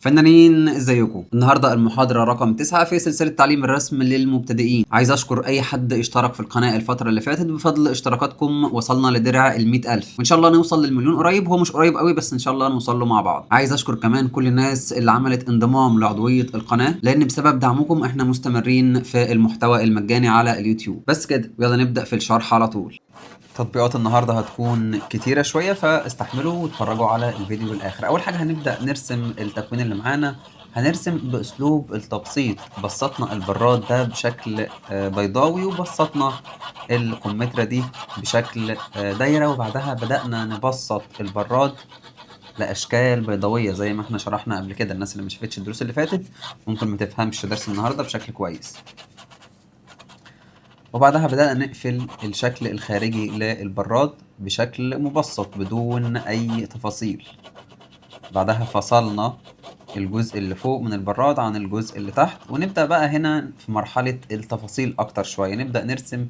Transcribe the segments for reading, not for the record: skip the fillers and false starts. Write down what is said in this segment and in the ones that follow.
فنانين ازيكم؟ النهارده المحاضرة رقم 9 في سلسلة تعليم الرسم للمبتدئين. عايز اشكر اي حد اشترك في القناة الفترة اللي فاتت. بفضل اشتراكاتكم وصلنا لدرع ال100,000 وان شاء الله نوصل للمليون قريب. هو مش قريب قوي بس ان شاء الله نوصل له مع بعض. عايز اشكر كمان كل الناس اللي عملت انضمام لعضوية القناة، لان بسبب دعمكم احنا مستمرين في المحتوى المجاني على اليوتيوب. بس كده يلا نبدأ في الشرح على طول. تطبيقات النهارده هتكون كتيرة شوية فاستحملوا واتفرجوا على الفيديو للآخر. أول حاجة هنبدأ نرسم التكوين اللي معانا. هنرسم بأسلوب التبسيط. بسطنا البراد ده بشكل بيضاوي، وبسطنا الكمثرى دي بشكل دايرة، وبعدها بدأنا نبسط البراد لأشكال بيضاوية زي ما احنا شرحنا قبل كده. الناس اللي ما شافتش الدروس اللي فاتت ممكن ما تفهمش درس النهارده بشكل كويس. وبعدها بدأنا نقفل الشكل الخارجي للبراد بشكل مبسط بدون أي تفاصيل. بعدها فصلنا الجزء اللي فوق من البراد عن الجزء اللي تحت، ونبدأ بقى هنا في مرحلة التفاصيل أكتر شوية. نبدأ نرسم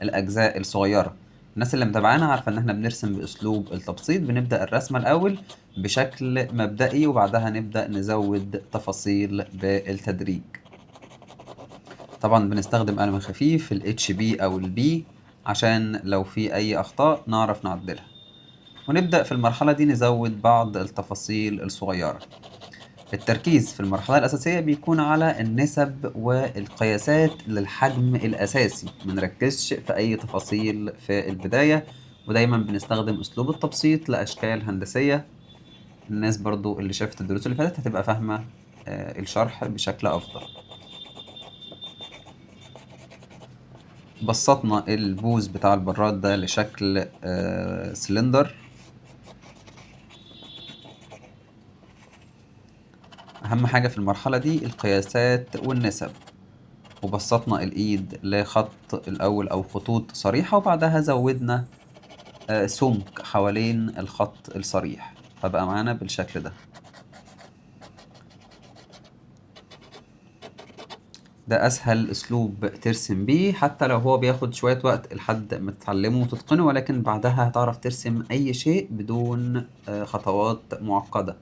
الأجزاء الصغيرة. الناس اللي متابعانا عارفة إن احنا بنرسم بأسلوب التبسيط. بنبدأ الرسمة الأول بشكل مبدئي، وبعدها نبدأ نزود تفاصيل بالتدريج. طبعا بنستخدم قلم خفيف ال HB أو ال B عشان لو في أي أخطاء نعرف نعدلها. ونبدأ في المرحلة دي نزود بعض التفاصيل الصغيرة. التركيز في المرحلة الأساسية بيكون على النسب والقياسات للحجم الأساسي. منركزش في أي تفاصيل في البداية، ودايما بنستخدم أسلوب التبسيط لأشكال هندسية. الناس برضو اللي شافت الدروس اللي فاتت هتبقى فاهمة الشرح بشكل أفضل. بسطنا البوز بتاع البراد ده لشكل سلندر. أهم حاجة في المرحلة دي القياسات والنسب. وبسطنا الإيد لخط الأول أو خطوط صريحة، وبعدها زودنا سمك حوالين الخط الصريح فبقى معانا بالشكل ده. ده أسهل أسلوب ترسم بيه، حتى لو هو بياخد شوية وقت لحد ما تتعلمه وتتقنه، ولكن بعدها هتعرف ترسم أي شيء بدون خطوات معقدة،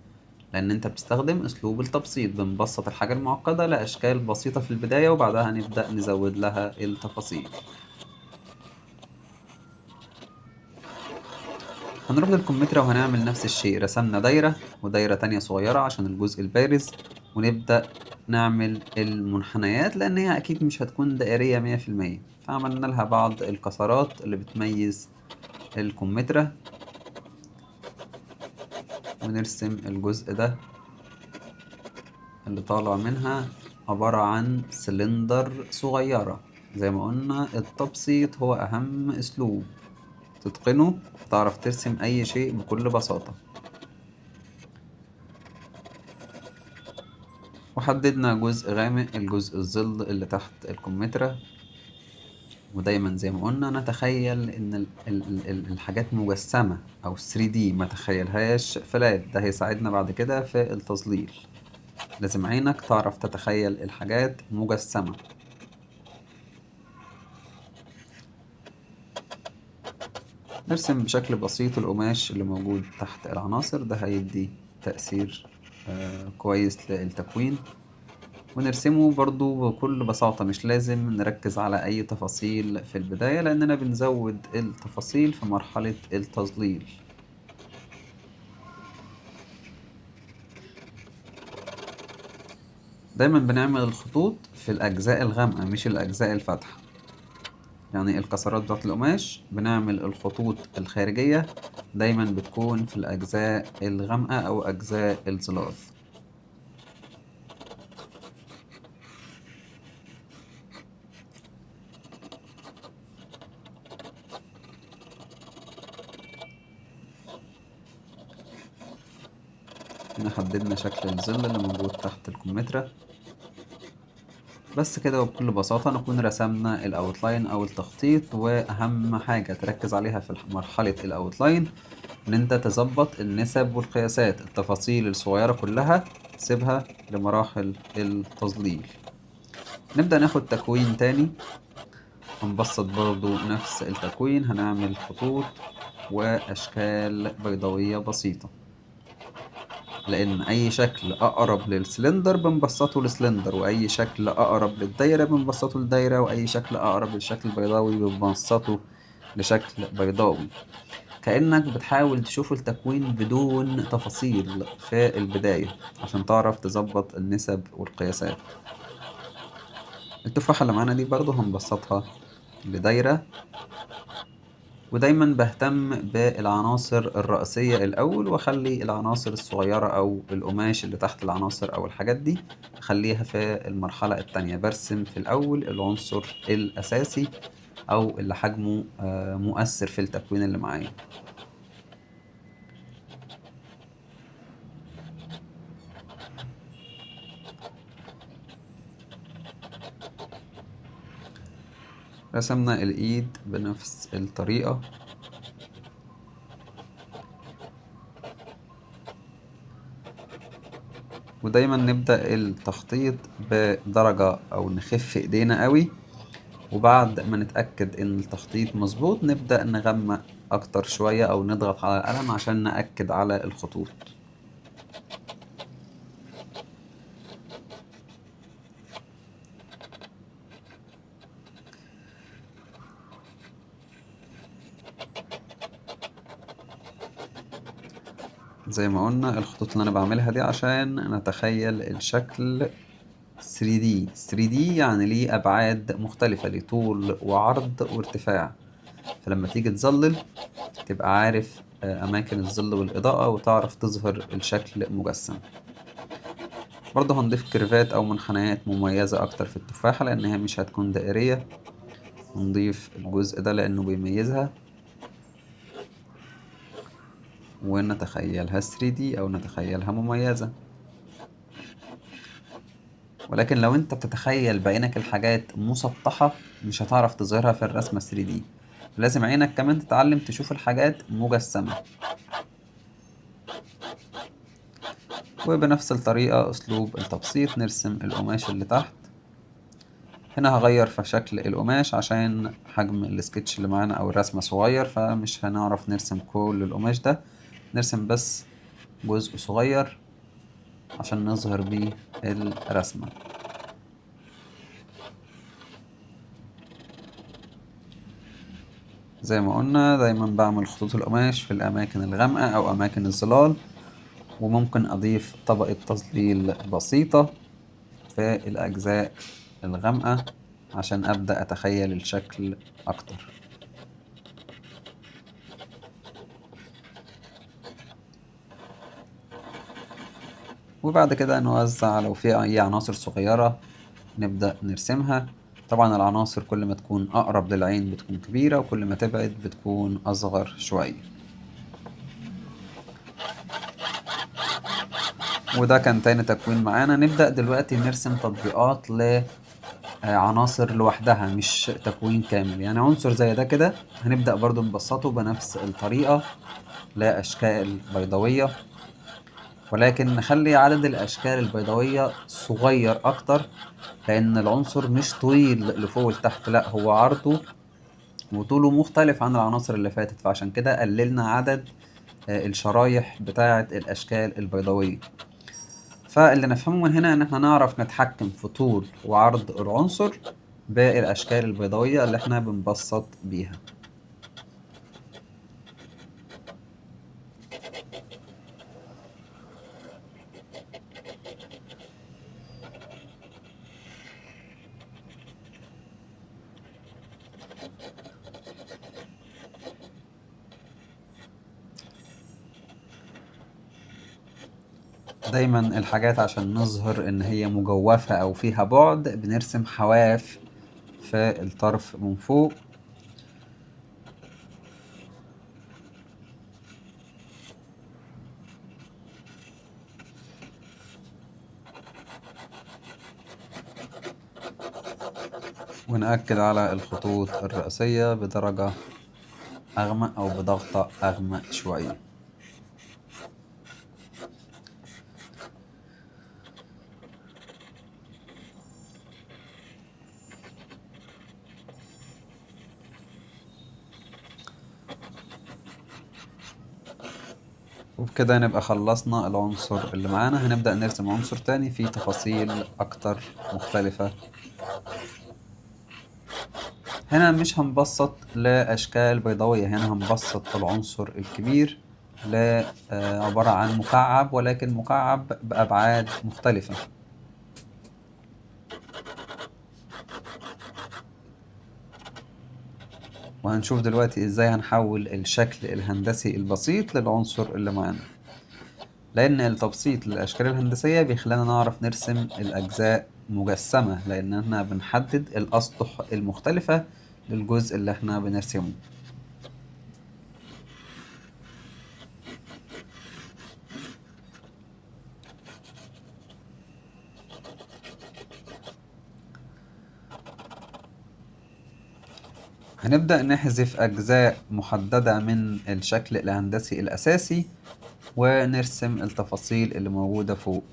لأن أنت بتستخدم أسلوب التبسيط. بنبسط الحاجة المعقدة لأشكال بسيطة في البداية، وبعدها نبدأ نزود لها التفاصيل. هنروح للكمثرى وهنعمل نفس الشيء. رسمنا دايرة ودايرة تانية صغيرة عشان الجزء البارز، ونبدأ نعمل المنحنيات لأن هي أكيد مش هتكون دائرية 100%. فعملنا لها بعض الكسرات اللي بتميز الكمثرى. ونرسم الجزء ده اللي طالع منها عبارة عن سلندر صغيرة. زي ما قلنا التبسيط هو أهم أسلوب تتقنه، تعرف ترسم أي شيء بكل بساطة. وحددنا جزء غامق، الجزء الظل اللي تحت الكمثرى. ودايما زي ما قلنا نتخيل ان الحاجات مجسمة او 3D، ما تخيلهاش فلات. ده هيساعدنا بعد كده في التظليل. لازم عينك تعرف تتخيل الحاجات مجسمة. نرسم بشكل بسيط القماش اللي موجود تحت العناصر. ده هيدي تأثير كويس للتكوين. ونرسمه برضو بكل بساطة، مش لازم نركز على أي تفاصيل في البداية لأننا بنزود التفاصيل في مرحلة التظليل. دايما بنعمل الخطوط في الأجزاء الغامقة مش الأجزاء الفاتحة. يعني الكسرات بتاعت القماش بنعمل الخطوط الخارجية دايما بتكون في الأجزاء الغامقة أو أجزاء الظلال. هنا حددنا شكل الظل اللي موجود تحت الكمثرى. بس كده وبكل بساطة نكون رسمنا الأوتلاين أو التخطيط. وأهم حاجة تركز عليها في مرحلة الأوتلاين إن أنت تظبط النسب والقياسات. التفاصيل الصغيرة كلها سيبها لمراحل التظليل. نبدأ ناخد تكوين تاني. هنبسط برضو نفس التكوين. هنعمل خطوط وأشكال بيضاوية بسيطة. لأن أي شكل أقرب للسلندر بنبسطه لسلندر، وأي شكل أقرب للدايرة بنبسطه لدايرة، وأي شكل أقرب للشكل البيضاوي بنبسطه لشكل بيضاوي. كأنك بتحاول تشوف التكوين بدون تفاصيل في البداية عشان تعرف تظبط النسب والقياسات. التفاحة اللي معانا دي برضو هنبسطها لدايرة، ودايما بهتم بالعناصر الرئيسية الأول، وأخلي العناصر الصغيرة أو القماش اللي تحت العناصر أو الحاجات دي أخليها في المرحلة التانية. برسم في الأول العنصر الأساسي أو اللي حجمه مؤثر في التكوين اللي معايا. رسمنا الإيد بنفس الطريقة، ودايما نبدأ التخطيط بدرجة أو نخف إيدينا قوي، وبعد ما نتأكد إن التخطيط مظبوط نبدأ نغمق أكتر شوية أو نضغط على القلم عشان نأكد على الخطوط. زي ما قلنا الخطوط اللي أنا بعملها دي عشان نتخيل الشكل 3D. 3D يعني ليه أبعاد مختلفة، ليه طول وعرض وارتفاع، فلما تيجي تظلل تبقى عارف أماكن الظل والإضاءة وتعرف تظهر الشكل مجسم. برضه هنضيف كيرفات أو منحنيات مميزة أكتر في التفاحة لأنها مش هتكون دائرية، ونضيف الجزء ده لأنه بيميزها ونتخيلها 3D أو نتخيلها مميزة. ولكن لو انت بتتخيل بعينك الحاجات مسطحة مش هتعرف تظهرها في الرسمة 3D، لازم عينك كمان تتعلم تشوف الحاجات مجسمة. وبنفس الطريقة أسلوب التبسيط نرسم القماش اللي تحت. هنا هغير في شكل القماش عشان حجم السكتش اللي معانا أو الرسمة صغير، فمش هنعرف نرسم كل القماش ده، نرسم بس جزء صغير عشان نظهر بيه الرسمة. زي ما قلنا دايما بعمل خطوط القماش في الأماكن الغامقة أو أماكن الظلال، وممكن أضيف طبقة تظليل بسيطة في الأجزاء الغامقة عشان أبدأ أتخيل الشكل أكتر. وبعد كده نوزع لو في أي عناصر صغيرة نبدأ نرسمها. طبعا العناصر كل ما تكون أقرب للعين بتكون كبيرة، وكل ما تبعد بتكون أصغر شوية. وده كان تاني تكوين معانا. نبدأ دلوقتي نرسم تطبيقات لعناصر لوحدها مش تكوين كامل. يعني عنصر زي ده كده هنبدأ برضو نبسطه بنفس الطريقة لأشكال بيضاوية، ولكن نخلي عدد الأشكال البيضاوية صغير أكتر، لأن العنصر مش طويل لفوق ولتحت، لأ هو عرضه وطوله مختلف عن العناصر اللي فاتت، فعشان كده قللنا عدد الشرايح بتاعة الأشكال البيضاوية. فاللي نفهمه من هنا إن احنا نعرف نتحكم في طول وعرض العنصر بالأشكال البيضاوية اللي احنا بنبسط بيها. دايما الحاجات عشان نظهر إن هي مجوفة أو فيها بعد بنرسم حواف في الطرف من فوق. ونأكد على الخطوط الرئيسية بدرجة أغمق أو بضغطة أغمق شوية. وبكده نبقى خلصنا العنصر اللي معانا. هنبدأ نرسم عنصر تاني فيه تفاصيل أكتر مختلفة. هنا مش هنبسط لأشكال بيضاوية، هنا هنبسط العنصر الكبير عبارة عن مكعب، ولكن مكعب بأبعاد مختلفة. وهنشوف دلوقتي ازاي هنحول الشكل الهندسي البسيط للعنصر اللي معانا، لأن التبسيط للأشكال الهندسية بيخلينا نعرف نرسم الأجزاء مجسمة، لأن احنا بنحدد الأسطح المختلفة للجزء اللي احنا بنرسمه. هنبدأ نحذف أجزاء محددة من الشكل الهندسي الأساسي ونرسم التفاصيل اللي موجودة فوق.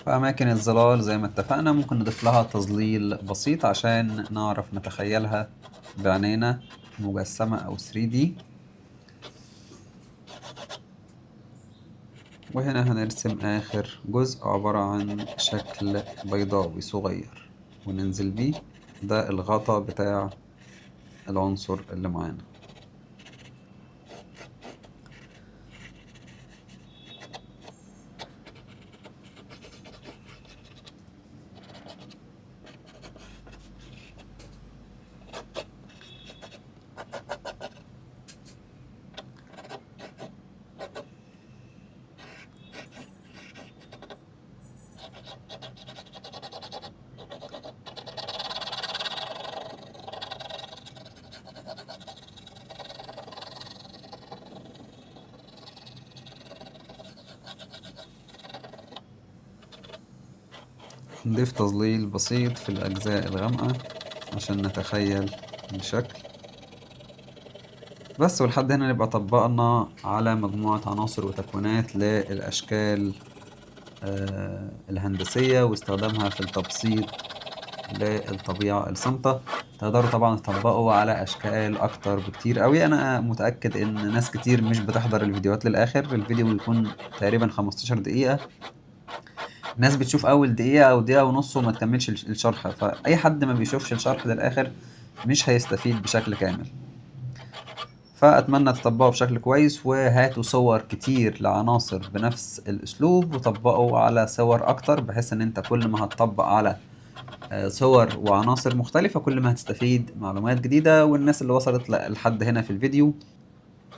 في أماكن الظلال زي ما اتفقنا ممكن نضيف لها تظليل بسيط عشان نعرف نتخيلها بعينينا مجسمة أو 3D. وهنا هنرسم آخر جزء عبارة عن شكل بيضاوي صغير وننزل بيه، ده الغطاء بتاع العنصر اللي معانا. نضيف تظليل بسيط في الأجزاء الغامقة عشان نتخيل الشكل بس. ولحد هنا نبقى طبقنا على مجموعة عناصر وتكوينات للأشكال الهندسية واستخدامها في التبسيط للطبيعة الصامتة. تقدروا طبعا تطبقوا على أشكال أكتر بكتير أوي. أنا متأكد إن ناس كتير مش بتحضر الفيديوهات للآخر، الفيديو بيكون تقريبا 15 دقيقة، ناس بتشوف اول دقيقة او دقيقة ونص وما تكملش الشرح، فاي حد ما بيشوفش الشرح للاخر مش هيستفيد بشكل كامل. فاتمنى تطبقوا بشكل كويس وهاتوا صور كتير لعناصر بنفس الاسلوب وطبقوا على صور اكتر، بحيث ان انت كل ما هتطبق على صور وعناصر مختلفة كل ما هتستفيد معلومات جديدة. والناس اللي وصلت لحد هنا في الفيديو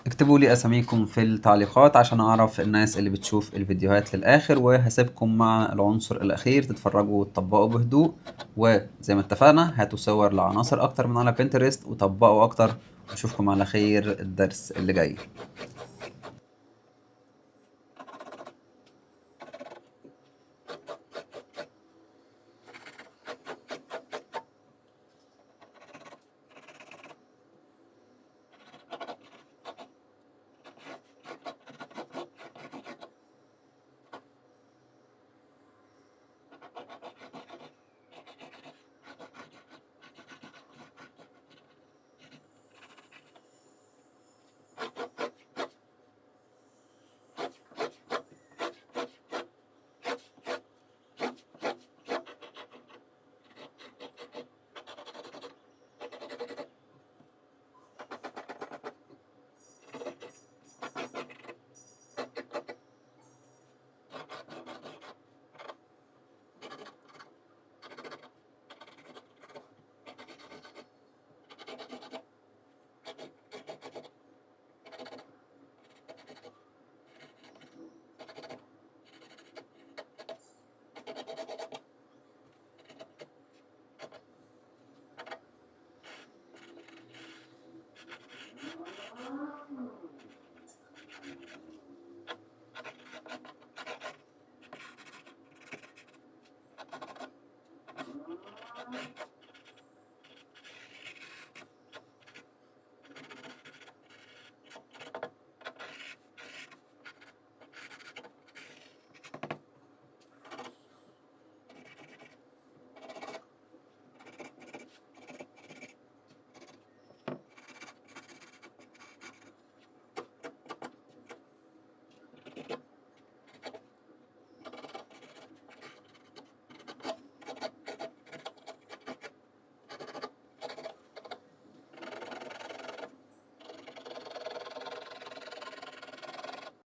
اكتبوا لي اساميكم في التعليقات عشان اعرف الناس اللي بتشوف الفيديوهات للاخر. وهسيبكم مع العنصر الاخير تتفرجوا وتطبقوا بهدوء، وزي ما اتفقنا هاتوا صور لعناصر اكتر من على بنترست وطبقوا اكتر. واشوفكم على خير الدرس اللي جاي.